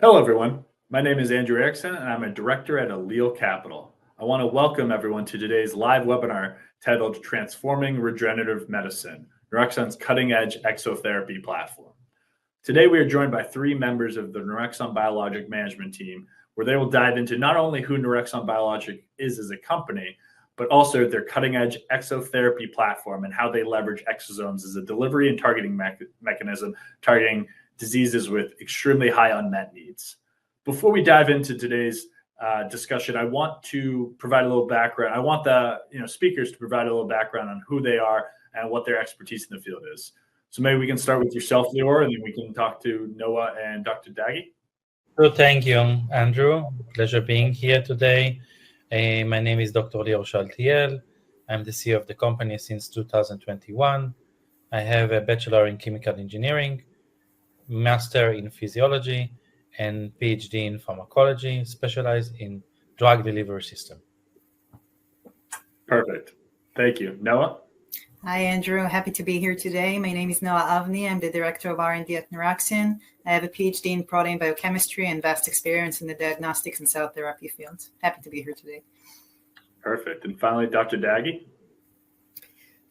Hello, everyone. My name is Andrew Erickson, and I'm a director at Allele Capital. I want to welcome everyone to today's live webinar titled Transforming Regenerative Medicine, NurExone's cutting-edge exotherapy platform. Today, we are joined by three members of the NurExone Biologic management team, where they will dive into not only who NurExone Biologic is as a company, but also their cutting-edge exotherapy platform and how they leverage exosomes as a delivery and targeting mechanism, targeting diseases with extremely high unmet needs. Before we dive into today's discussion, I want to provide a little background. I want the speakers to provide a little background on who they are and what their expertise in the field is. So maybe we can start with yourself, Lior, and then we can talk to Noah and Dr. Daggy. So thank you, Andrew. Pleasure being here today. My name is Dr. Lior Shaltiel. I'm the CEO of the company since 2021. I have a bachelor in chemical engineering, master in physiology, and PhD in pharmacology, specialized in drug delivery system. Perfect. Thank you. Noah? Hi, Andrew. Happy to be here today. My name is Noah Avni. I'm the Director of R&D at NurExone. I have a PhD in protein biochemistry and vast experience in the diagnostics and cell therapy field. Happy to be here today. Perfect. And finally, Dr. Daggy?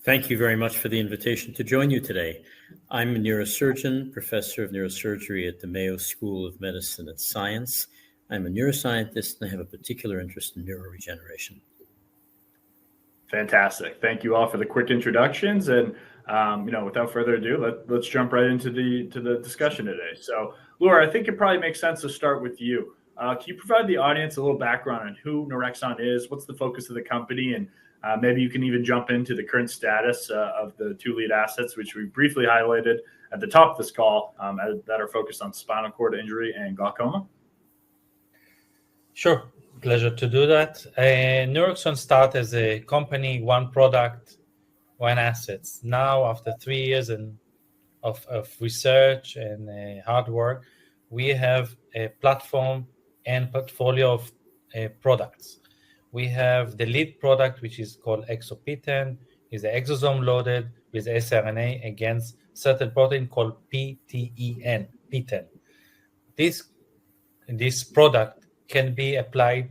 Thank you very much for the invitation to join you today. I'm a neurosurgeon, professor of neurosurgery at the Mayo School of Medicine and Science. I'm a neuroscientist and I have a particular interest in neuroregeneration. Fantastic. Thank you all for the quick introductions. And without further ado, let's jump right into the discussion today. So, Laura, I think it probably makes sense to start with you. Can you provide the audience a little background on who NurExone is? What's the focus of the company? And maybe you can even jump into the current status of the two lead assets, which we briefly highlighted at the top of this call, that are focused on spinal cord injury and glaucoma. Sure. Pleasure to do that. NurExone started as a company, one product, one assets. Now, after 3 years of research and hard work, we have a platform and portfolio of products. We have the lead product, which is called ExoP10, is an exosome loaded with siRNA against certain protein called PTEN, P10. This product can be applied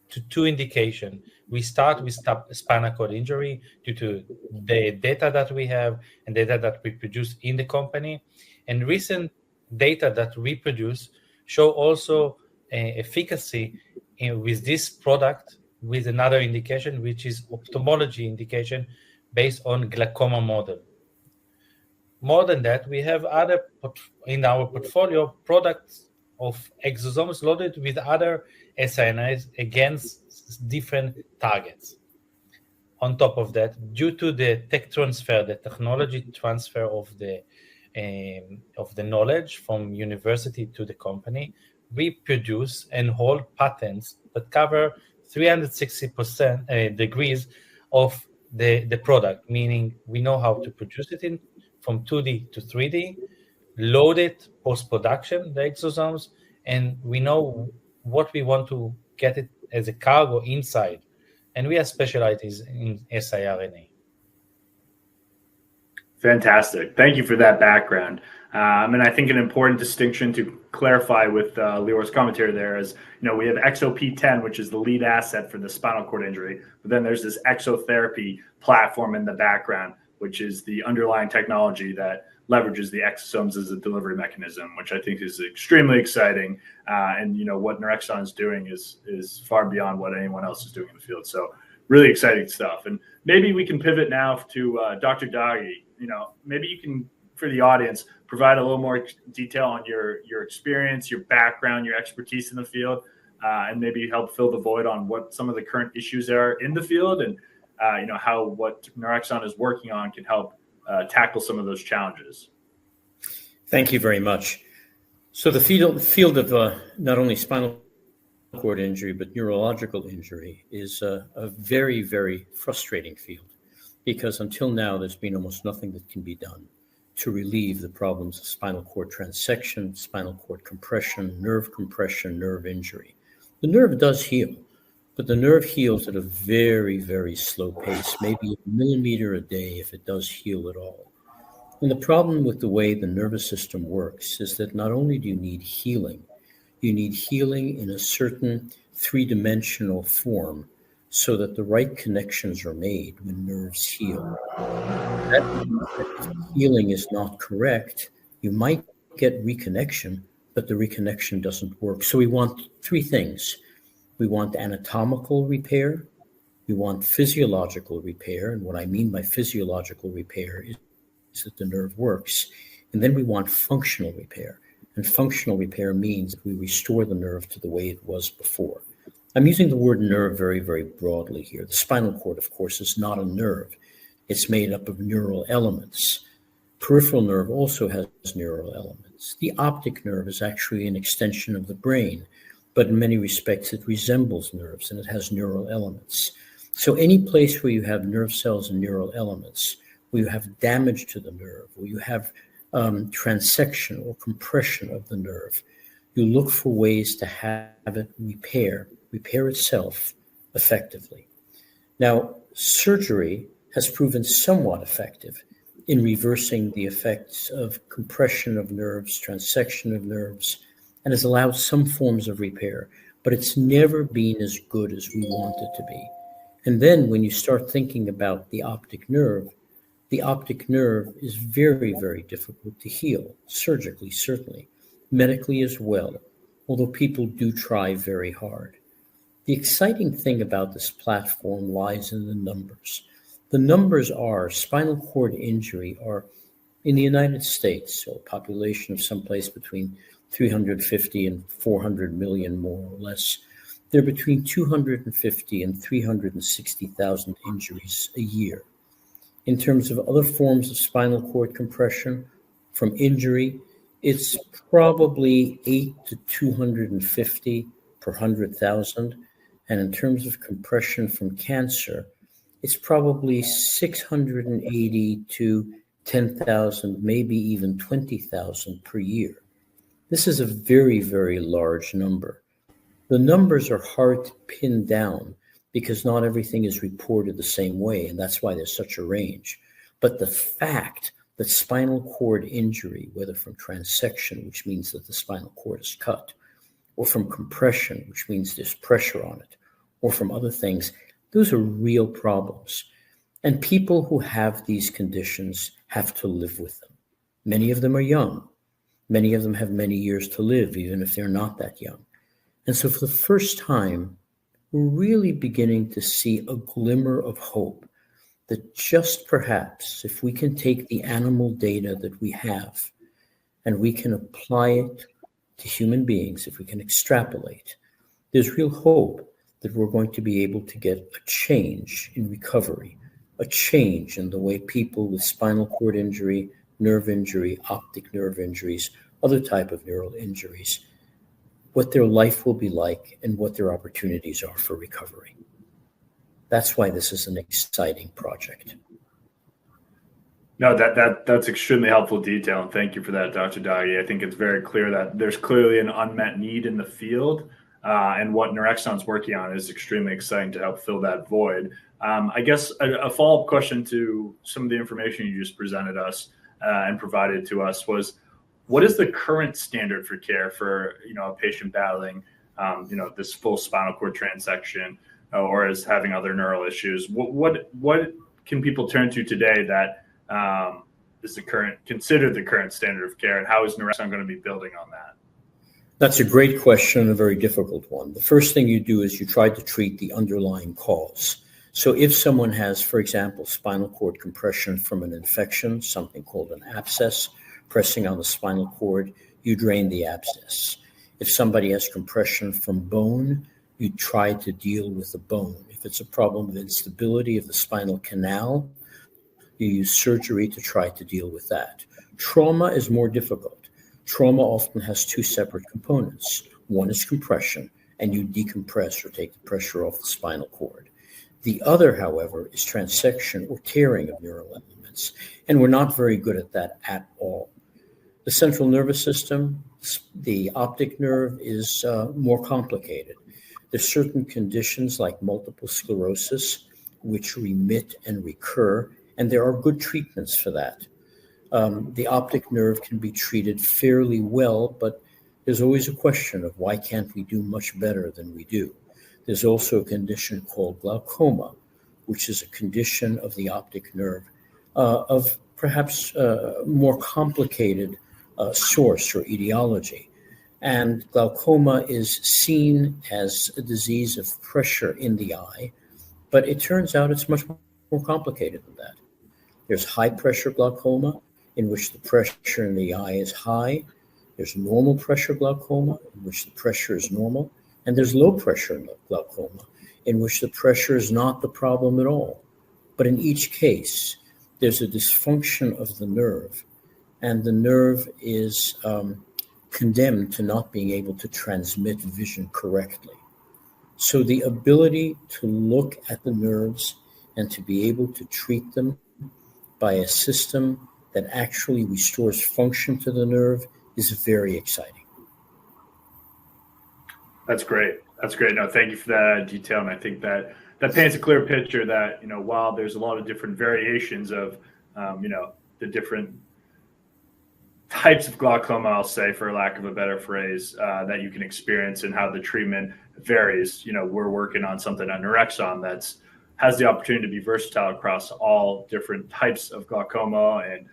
to two indications. We start with spinal cord injury due to the data that we have and data that we produce in the company. And recent data that we produce show also efficacy with this product with another indication, which is ophthalmology indication based on glaucoma model. More than that, we have other in our portfolio products of exosomes loaded with other siRNAs against different targets. On top of that, due to the tech transfer, the technology transfer of the knowledge from university to the company, we produce and hold patents that cover 360% degrees of the product, meaning we know how to produce it from 2D to 3D, load it post-production, the exosomes, and we know what we want to get it as a cargo inside. And we are specialized in siRNA. Fantastic. Thank you for that background. And I think an important distinction to clarify with Lior's commentary there is, we have ExoP10, which is the lead asset for the spinal cord injury, but then there's this exotherapy platform in the background, which is the underlying technology that leverages the exosomes as a delivery mechanism, which I think is extremely exciting. And what NurExone is doing is far beyond what anyone else is doing in the field. So really exciting stuff. And maybe we can pivot now to Dr. Daggy. Maybe you can, for the audience, provide a little more detail on your experience, your background, your expertise in the field, and maybe help fill the void on what some of the current issues are in the field and how what NurExone is working on can help tackle some of those challenges. Thank you very much. So the field of not only spinal cord injury, but neurological injury is a very, very frustrating field because until now, there's been almost nothing that can be done to relieve the problems of spinal cord transection, spinal cord compression, nerve injury. The nerve does heal, but the nerve heals at a very, very slow pace, maybe a millimeter a day if it does heal at all. And the problem with the way the nervous system works is that not only do you need healing, You need healing in a certain three-dimensional form so that the right connections are made when nerves heal. That means that if healing is not correct, you might get reconnection, but the reconnection doesn't work. So we want three things. We want anatomical repair, we want physiological repair, and what I mean by physiological repair is that the nerve works, and then we want functional repair. And functional repair means that we restore the nerve to the way it was before. I'm using the word nerve very, very broadly here. The spinal cord, of course, is not a nerve. It's made up of neural elements. Peripheral nerve also has neural elements. The optic nerve is actually an extension of the brain, but in many respects it resembles nerves and it has neural elements. So any place where you have nerve cells and neural elements, where you have damage to the nerve, where you have transection or compression of the nerve, you look for ways to have it repair itself effectively. Now, surgery has proven somewhat effective in reversing the effects of compression of nerves, transection of nerves, and has allowed some forms of repair, but it's never been as good as we want it to be. And then when you start thinking about the optic nerve is very, very difficult to heal, surgically, certainly, medically as well, although people do try very hard. The exciting thing about this platform lies in the numbers. The numbers are spinal cord injury are in the United States, so a population of someplace between 350 and 400 million, more or less. There are between 250 and 360,000 injuries a year. In terms of other forms of spinal cord compression from injury, it's probably 8 to 250 per 100,000. And in terms of compression from cancer, it's probably 680 to 10,000, maybe even 20,000 per year. This is a very, very large number. The numbers are hard to pin down because not everything is reported the same way, and that's why there's such a range. But the fact that spinal cord injury, whether from transection, which means that the spinal cord is cut, or from compression, which means there's pressure on it, or from other things, those are real problems. And people who have these conditions have to live with them. Many of them are young. Many of them have many years to live, even if they're not that young. And so for the first time, we're really beginning to see a glimmer of hope that just perhaps if we can take the animal data that we have and we can apply it to human beings, if we can extrapolate, there's real hope that we're going to be able to get a change in recovery, a change in the way people with spinal cord injury, nerve injury, optic nerve injuries, other type of neural injuries, what their life will be like and what their opportunities are for recovery. That's why this is an exciting project. No, that's extremely helpful detail, and thank you for that, Dr. Daghi. I think it's very clear that there's clearly an unmet need in the field, and what NurExone's working on is extremely exciting to help fill that void. I guess a follow-up question to some of the information you just presented us and provided to us was, what is the current standard for care for a patient battling this full spinal cord transection or is having other neural issues? What can people turn to today that is considered the current standard of care, and how is NurExone going to be building on that? That's a great question and a very difficult one. The first thing you do is you try to treat the underlying cause. So if someone has, for example, spinal cord compression from an infection, something called an abscess, pressing on the spinal cord, you drain the abscess. If somebody has compression from bone, you try to deal with the bone. If it's a problem with instability of the spinal canal, you use surgery to try to deal with that. Trauma is more difficult. Trauma often has two separate components. One is compression, and you decompress or take the pressure off the spinal cord. The other, however, is transection or tearing of neural elements, and we're not very good at that at all. The central nervous system, the optic nerve, is more complicated. There's certain conditions like multiple sclerosis which remit and recur, and there are good treatments for that. The optic nerve can be treated fairly well, but there's always a question of why can't we do much better than we do. There's also a condition called glaucoma, which is a condition of the optic nerve of perhaps more complicated source or etiology. And glaucoma is seen as a disease of pressure in the eye, but it turns out it's much more complicated than that. There's high pressure glaucoma, in which the pressure in the eye is high. There's normal pressure glaucoma, in which the pressure is normal. And there's low pressure glaucoma, in which the pressure is not the problem at all. But in each case, there's a dysfunction of the nerve, and the nerve is condemned to not being able to transmit vision correctly. So the ability to look at the nerves and to be able to treat them by a system that actually restores function to the nerve is very exciting. That's great. That's great. No, thank you for that detail. And I think that paints a clear picture that, while there's a lot of different variations of, the different types of glaucoma, I'll say, for lack of a better phrase, that you can experience and how the treatment varies. We're working on something at NurExone that's has the opportunity to be versatile across all different types of glaucoma and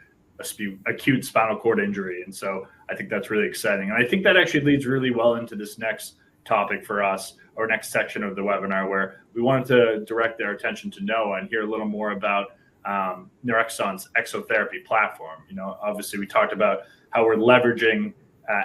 acute spinal cord injury. And so I think that's really exciting. And I think that actually leads really well into this next topic for us, or next section of the webinar, where we wanted to direct their attention to Noah and hear a little more about NurExone's Exotherapy platform. Obviously we talked about how we're leveraging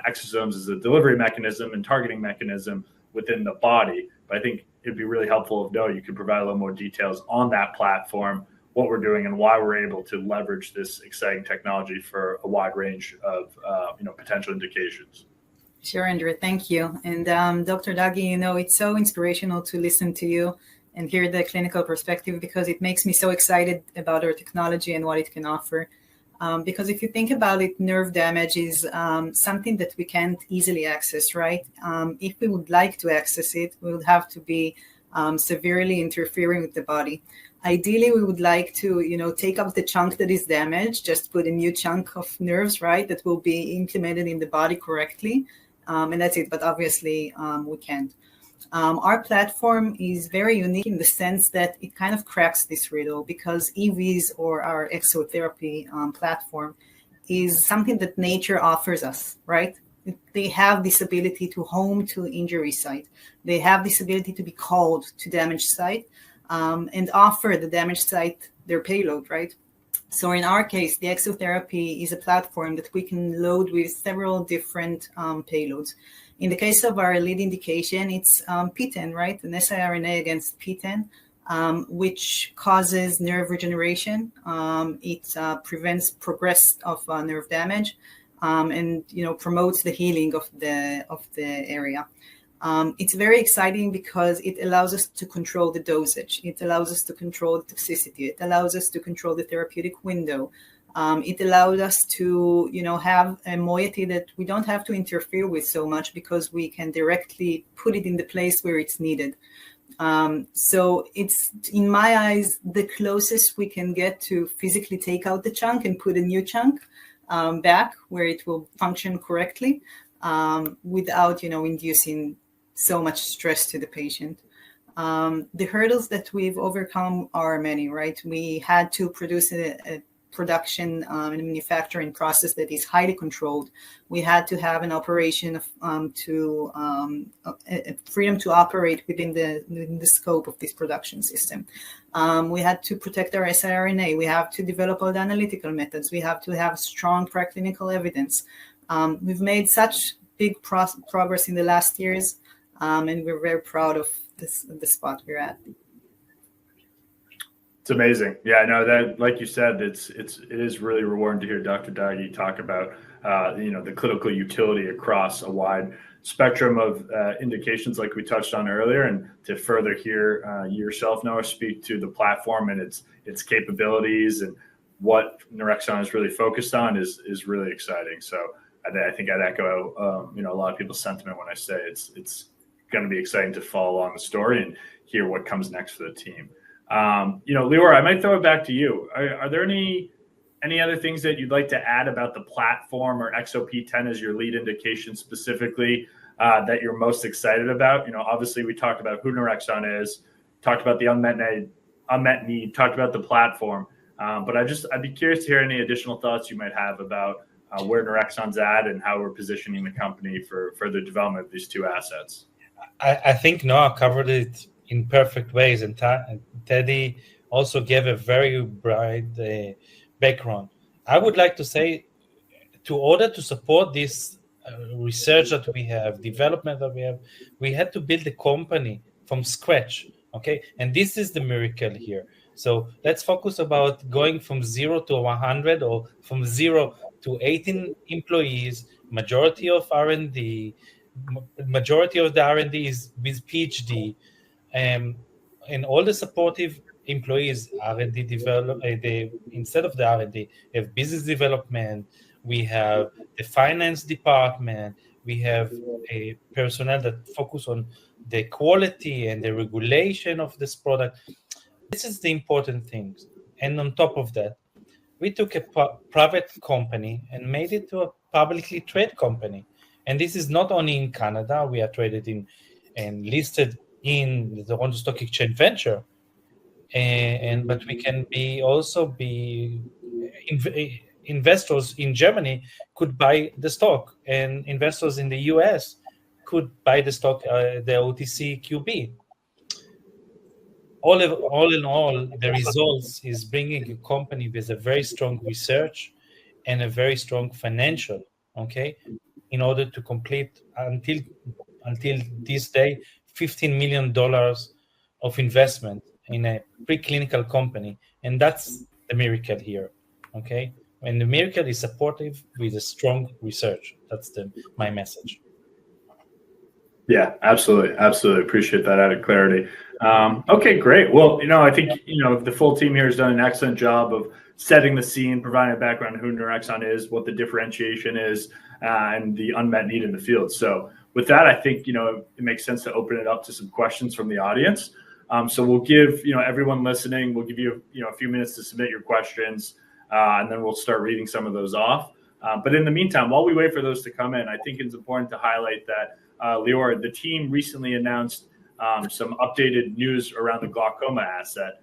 exosomes as a delivery mechanism and targeting mechanism within the body. But I think it'd be really helpful if Noah, you could provide a little more details on that platform, what we're doing, and why we're able to leverage this exciting technology for a wide range of potential indications. Sure, Andrew, thank you. And Dr. Dagi, it's so inspirational to listen to you and hear the clinical perspective, because it makes me so excited about our technology and what it can offer. Because if you think about it, nerve damage is something that we can't easily access, right? If we would like to access it, we would have to be severely interfering with the body. Ideally, we would like to, take out the chunk that is damaged, just put a new chunk of nerves, right, that will be implemented in the body correctly. And that's it. But obviously, we can't. Our platform is very unique in the sense that it kind of cracks this riddle, because EVs, or our exotherapy platform, is something that nature offers us, right? They have this ability to home to injury site. They have this ability to be called to damaged site and offer the damaged site their payload, right? So in our case, the exotherapy is a platform that we can load with several different payloads. In the case of our lead indication, it's P10, right? An siRNA against P10, which causes nerve regeneration. It prevents progress of nerve damage, and promotes the healing of the area. It's very exciting because it allows us to control the dosage. It allows us to control the toxicity. It allows us to control the therapeutic window. It allowed us to, have a moiety that we don't have to interfere with so much, because we can directly put it in the place where it's needed. So it's, in my eyes, the closest we can get to physically take out the chunk and put a new chunk back where it will function correctly, without, inducing so much stress to the patient. The hurdles that we've overcome are many, right? We had to produce a production and manufacturing process that is highly controlled. We had to have an operation of freedom to operate within the scope of this production system. We had to protect our siRNA. We have to develop all the analytical methods. We have to have strong preclinical evidence. We've made such big progress in the last years, and we're very proud of the spot we're at. It's amazing. Yeah, no, that, like you said, it is really rewarding to hear Dr. Dagi talk about the clinical utility across a wide spectrum of indications, like we touched on earlier, and to further hear yourself, Noah, speak to the platform and its capabilities and what NurExone is really focused on is really exciting. So I think I'd echo a lot of people's sentiment when I say it's going to be exciting to follow along the story and hear what comes next for the team. Lior, I might throw it back to you. Are there any any other things that you'd like to add about the platform or XOP10 as your lead indication specifically that you're most excited about? Obviously we talked about who NurExone is, talked about the unmet need, talked about the platform, but I'd be curious to hear any additional thoughts you might have about where NurExone's at and how we're positioning the company for further development of these two assets. I think Noah covered it in perfect ways, and Teddy also gave a very bright background. I would like to say, to order to support this research that we have, development that we had to build a company from scratch. Okay, and this is the miracle here. So let's focus about going from 0 to 100 or from 0 to 18 employees. Majority of R&D, majority of the R&D is with PhD, and all the supportive employees, R&D develop. Instead of the R&D, we have business development. We have the finance department. We have a personnel that focus on the quality and the regulation of this product. This is the important things. And on top of that, we took a private company and made it to a publicly traded company. And this is not only in Canada. We are traded in and listed in the Toronto Stock Exchange Venture, but we can also be investors in Germany could buy the stock, and investors in the US could buy the stock, the OTC QB. All in all, the results is bringing a company with a very strong research and a very strong financial, okay, in order to complete until this day $15 million of investment in a preclinical company, and that's the miracle here, okay. And the miracle is supportive with a strong research. That's my message. Yeah, absolutely. Appreciate that added clarity. Okay, great. Well, I think the full team here has done an excellent job of setting the scene, providing a background on who NurExone is, what the differentiation is, and the unmet need in the field. So with that, I think it makes sense to open it up to some questions from the audience. So we'll give everyone listening, we'll give you a few minutes to submit your questions, and then we'll start reading some of those off. But in the meantime, while we wait for those to come in, I think it's important to highlight that Lior, the team recently announced some updated news around the glaucoma asset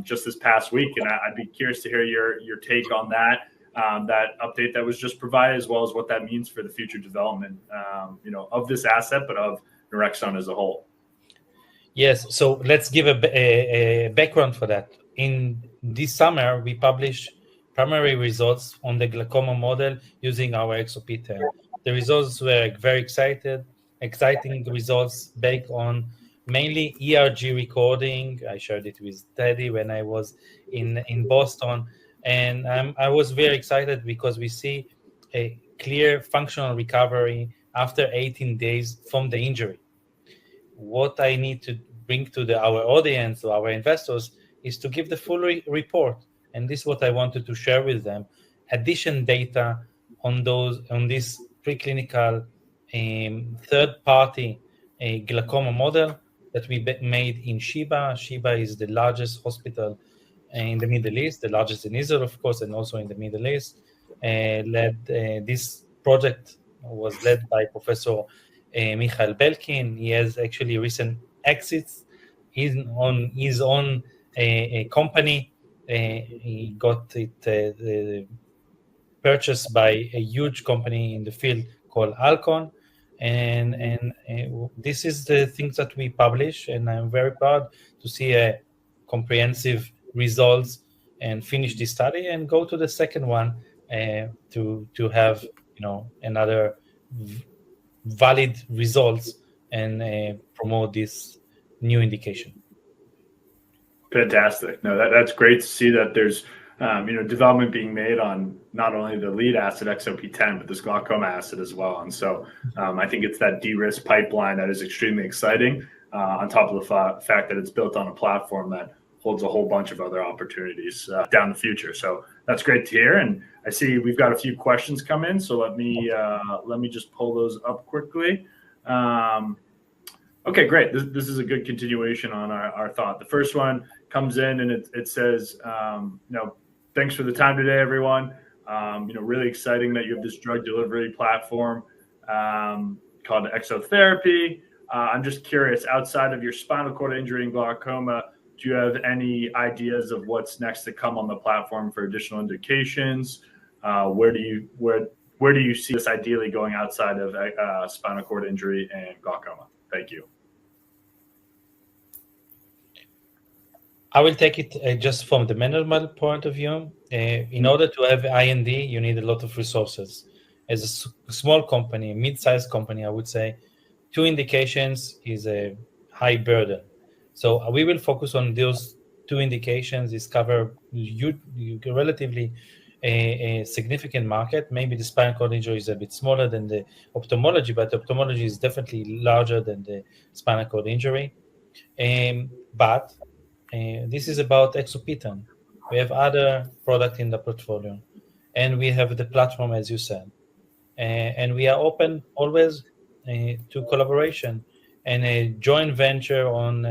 just this past week, and I'd be curious to hear your take on that update that was just provided, as well as what that means for the future development, of this asset, but of NurExone as a whole. Yes, so let's give a background for that. In this summer, we published primary results on the glaucoma model using our XOP10. The results were very exciting results based on mainly ERG recording. I shared it with Teddy when I was in Boston, and I was very excited because we see a clear functional recovery after 18 days from the injury. What I need to bring to our audience, to our investors, is to give the full report, and this is what I wanted to share with them. Addition data on this preclinical third-party glaucoma model that we made in Sheba. Sheba is the largest hospital in the Middle East, the largest in Israel, of course, and also in the Middle East. This project was led by Professor Michael Belkin. He has actually recent exits. He's on his own company. He got it purchased by a huge company in the field called Alcon, and this is the things that we publish, and I'm very proud to see a comprehensive results and finish this study and go to the second one to have another valid results and promote this new indication. Fantastic. No, that's great to see that there's development being made on not only the lead asset XOP10, but this glaucoma asset as well. And so I think it's that de-risk pipeline that is extremely exciting, on top of the fact that it's built on a platform that holds a whole bunch of other opportunities down the future. So that's great to hear. And I see we've got a few questions come in, so let me just pull those up quickly. Okay, great. This is a good continuation on our thought. The first one comes in and it says, thanks for the time today, everyone. Really exciting that you have this drug delivery platform called Exotherapy. I'm just curious, outside of your spinal cord injury and glaucoma, do you have any ideas of what's next to come on the platform for additional indications? Where do you see this ideally going outside of spinal cord injury and glaucoma? Thank you. I will take it just from the management point of view. In order to have IND, you need a lot of resources. As a small company, mid-sized company, I would say, 2 indications is a high burden. So we will focus on those 2 indications. This cover relatively a significant market. Maybe the spinal cord injury is a bit smaller than the ophthalmology, but ophthalmology is definitely larger than the spinal cord injury. But this is about exopitan. We have other products in the portfolio, and we have the platform, as you said. And we are open always to collaboration and a joint venture on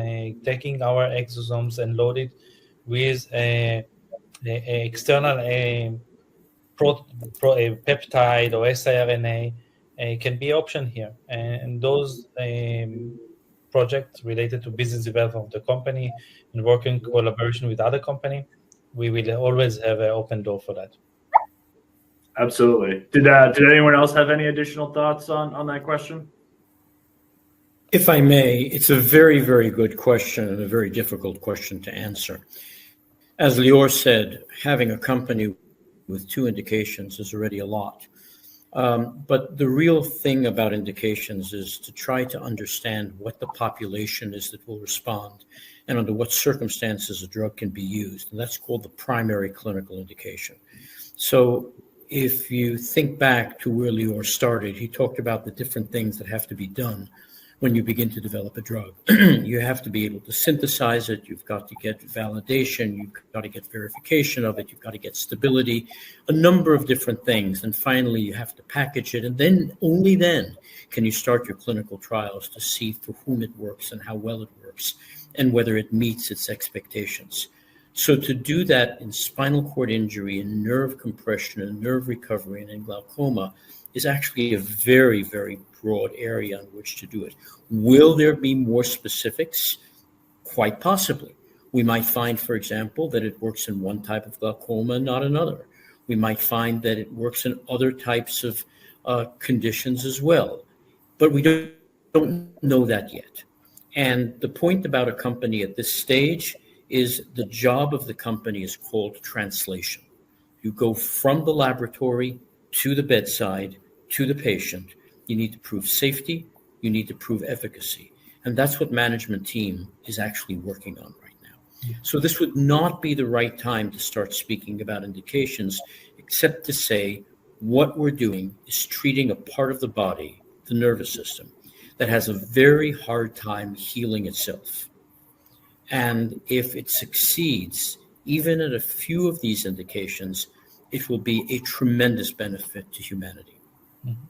taking our exosomes and load it with external peptide or siRNA can be option here. And those projects related to business development of the company and working in collaboration with other company, we will always have an open door for that. Absolutely. Did anyone else have any additional thoughts on that question? If I may, it's a very, very good question and a very difficult question to answer. As Lior said, having a company with 2 indications is already a lot. But the real thing about indications is to try to understand what the population is that will respond and under what circumstances a drug can be used. And that's called the primary clinical indication. So if you think back to where Lior started, he talked about the different things that have to be done when you begin to develop a drug. You have to be able to synthesize it. You've got to get validation. You've got to get verification of it. You've got to get stability, a number of different things. And finally, you have to package it. And then, only then, can you start your clinical trials to see for whom it works and how well it works and whether it meets its expectations. So to do that in spinal cord injury and nerve compression and nerve recovery and in glaucoma is actually a very, very broad area on which to do it. Will there be more specifics? Quite possibly. We might find, for example, that it works in one type of glaucoma and not another. We might find that it works in other types of conditions as well. But we don't know that yet. And the point about a company at this stage is the job of the company is called translation. You go from the laboratory to the bedside, to the patient. You need to prove safety. You need to prove efficacy. And that's what management team is actually working on right now. Yeah. So this would not be the right time to start speaking about indications, except to say what we're doing is treating a part of the body, the nervous system, that has a very hard time healing itself. And if it succeeds, even at a few of these indications, it will be a tremendous benefit to humanity. Mm-hmm.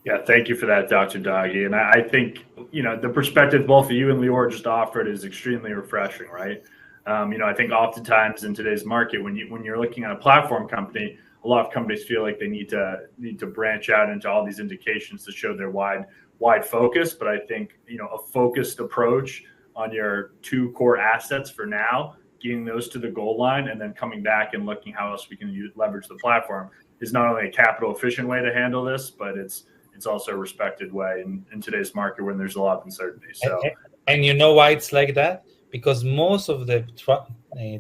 Yeah, thank you for that, Dr. Daghi. And I think, the perspective both of you and Lior just offered is extremely refreshing, right? I think oftentimes in today's market, when you're looking at a platform company, a lot of companies feel like they need to branch out into all these indications to show their wide focus. But I think, a focused approach on your 2 core assets for now, getting those to the goal line and then coming back and looking how else we can leverage the platform is not only a capital efficient way to handle this, but it's also a respected way in today's market when there's a lot of uncertainty. So, and you know why it's like that? Because most of the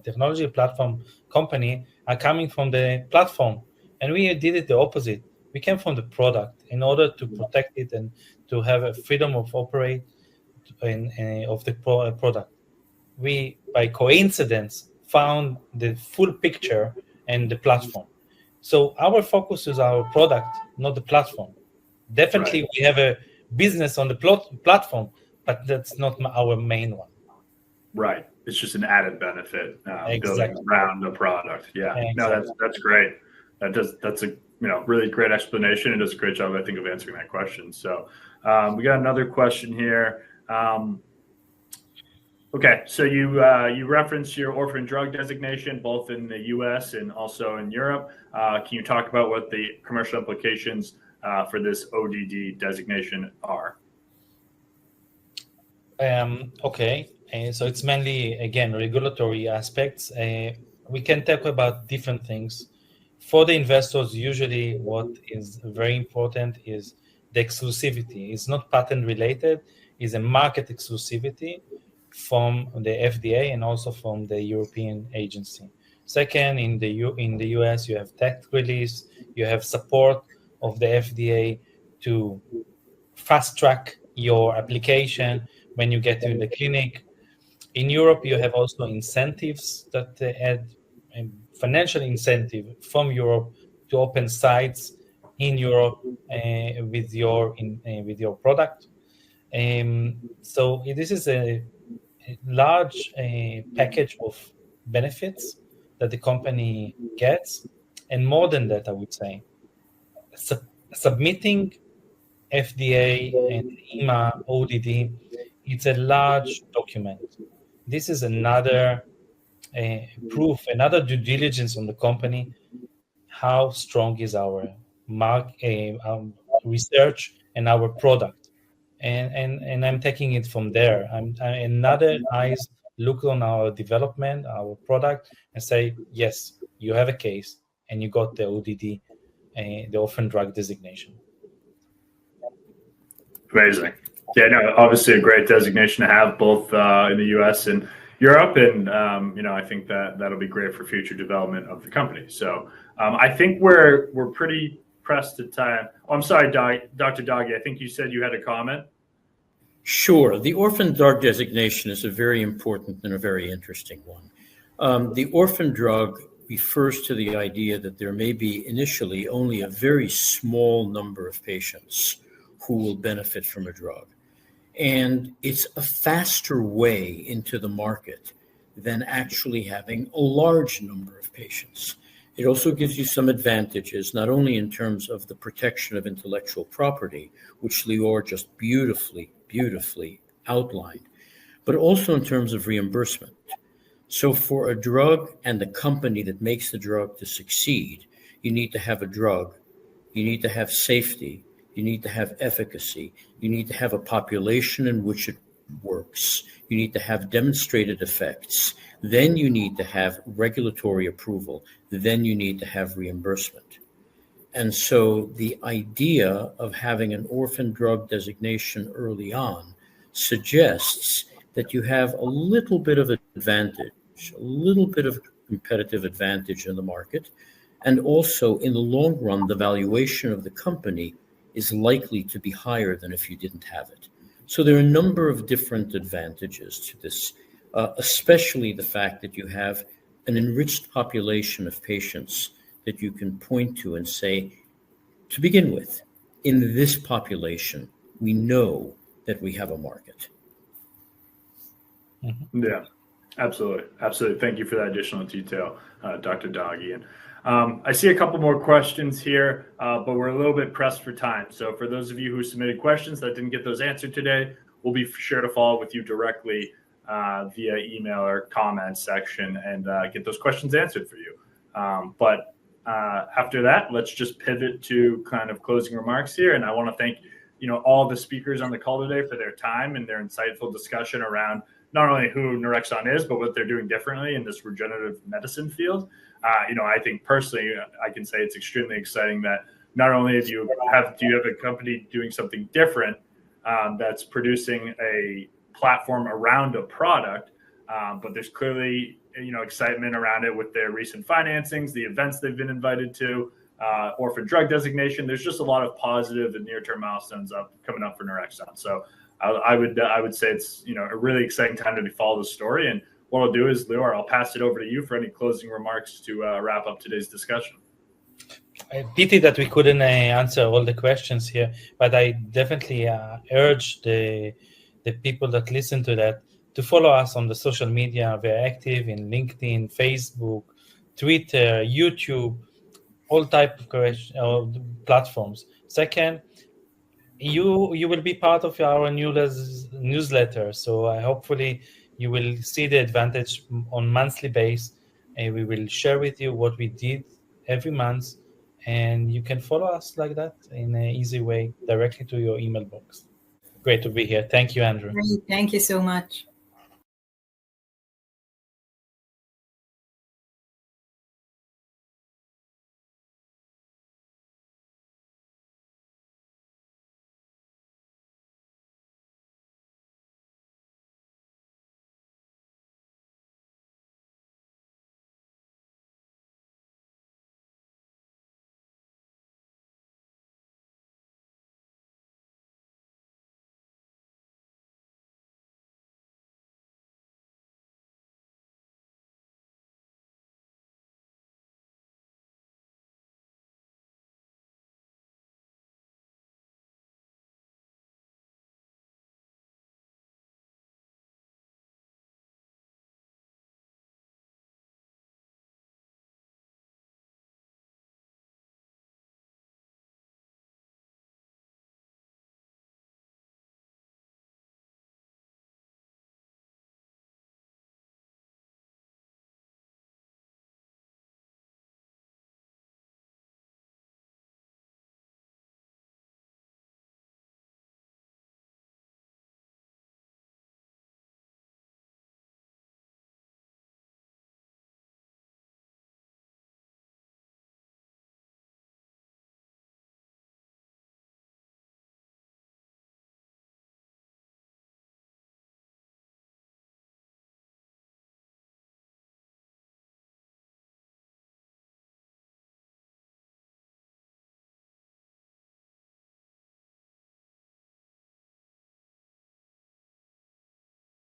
technology platform company are coming from the platform, and we did it the opposite. We came from the product in order to protect it and to have a freedom of operate of the product. We, by coincidence, found the full picture and the platform. So our focus is our product, not the platform. Definitely, right. We have a business on the platform, but that's not our main one. Right. It's just an added benefit Exactly. Building around the product. Yeah. Exactly. No, that's great. That's a really great explanation. It does a great job, I think, of answering that question. So we got another question here. Okay, so you referenced your orphan drug designation both in the U.S. and also in Europe. Can you talk about what the commercial implications for this ODD designation are? Okay, so it's mainly, again, regulatory aspects. We can talk about different things. For the investors, usually what is very important is the exclusivity. It's not patent related, it's a market exclusivity from the FDA and also from the European agency. Second, in the US, you have tax release, you have support of the FDA to fast track your application when you get to the clinic. In Europe, you have also incentives that add financial incentive from Europe to open sites in Europe with your product. So this is a large package of benefits that the company gets, and more than that, I would say, submitting FDA and EMA ODD, it's a large document. This is another proof, another due diligence on the company. How strong is our research and our product? And I'm taking it from there. Another eyes look on our development, our product, and say, yes, you have a case, and you got the ODD, the orphan drug designation. Amazing. Yeah, no, obviously a great designation to have both in the U.S. and Europe, and I think that'll be great for future development of the company. So I think we're pretty pressed to time. Oh, I'm sorry, Dr. Daghi, I think you said you had a comment. Sure. The orphan drug designation is a very important and a very interesting one. The orphan drug refers to the idea that there may be initially only a very small number of patients who will benefit from a drug. And it's a faster way into the market than actually having a large number of patients. It also gives you some advantages, not only in terms of the protection of intellectual property, which Lior just beautifully outlined, but also in terms of reimbursement. So for a drug and the company that makes the drug to succeed, you need to have a drug, you need to have safety, you need to have efficacy. You need to have a population in which it works. You need to have demonstrated effects. Then you need to have regulatory approval. Then you need to have reimbursement. And so the idea of having an orphan drug designation early on suggests that you have a little bit of advantage, a little bit of competitive advantage in the market. And also in the long run, the valuation of the company is likely to be higher than if you didn't have it. So there are a number of different advantages to this, especially the fact that you have an enriched population of patients that you can point to and say, to begin with, in this population, we know that we have a market. Mm-hmm. Yeah, absolutely. Absolutely. Thank you for that additional detail, Dr. Daghi. And I see a couple more questions here, but we're a little bit pressed for time. So for those of you who submitted questions that didn't get those answered today, we'll be sure to follow up with you directly via email or comment section and get those questions answered for you. But after that, let's just pivot to kind of closing remarks here. And I want to thank all the speakers on the call today for their time and their insightful discussion around not only who NurExone is, but what they're doing differently in this regenerative medicine field. I think personally, I can say it's extremely exciting that not only do you have a company doing something different that's producing a platform around a product, but there's clearly excitement around it with their recent financings, the events they've been invited to, orphan drug designation. There's just a lot of positive and near-term milestones coming up for NurExone. So I would say it's a really exciting time to follow the story. And what I'll do is, Lior, I'll pass it over to you for any closing remarks to wrap up today's discussion. I pity that we couldn't answer all the questions here, but I definitely urge the people that listen to that to follow us on the social media. We're active in LinkedIn, Facebook, Twitter, YouTube, all type of platforms. Second, you will be part of our newsletter. So hopefully You will see the advantage on monthly base, and we will share with you what we did every month, and you can follow us like that in an easy way directly to your email box. Great to be here. Thank you, Andrew. Great. Thank you so much.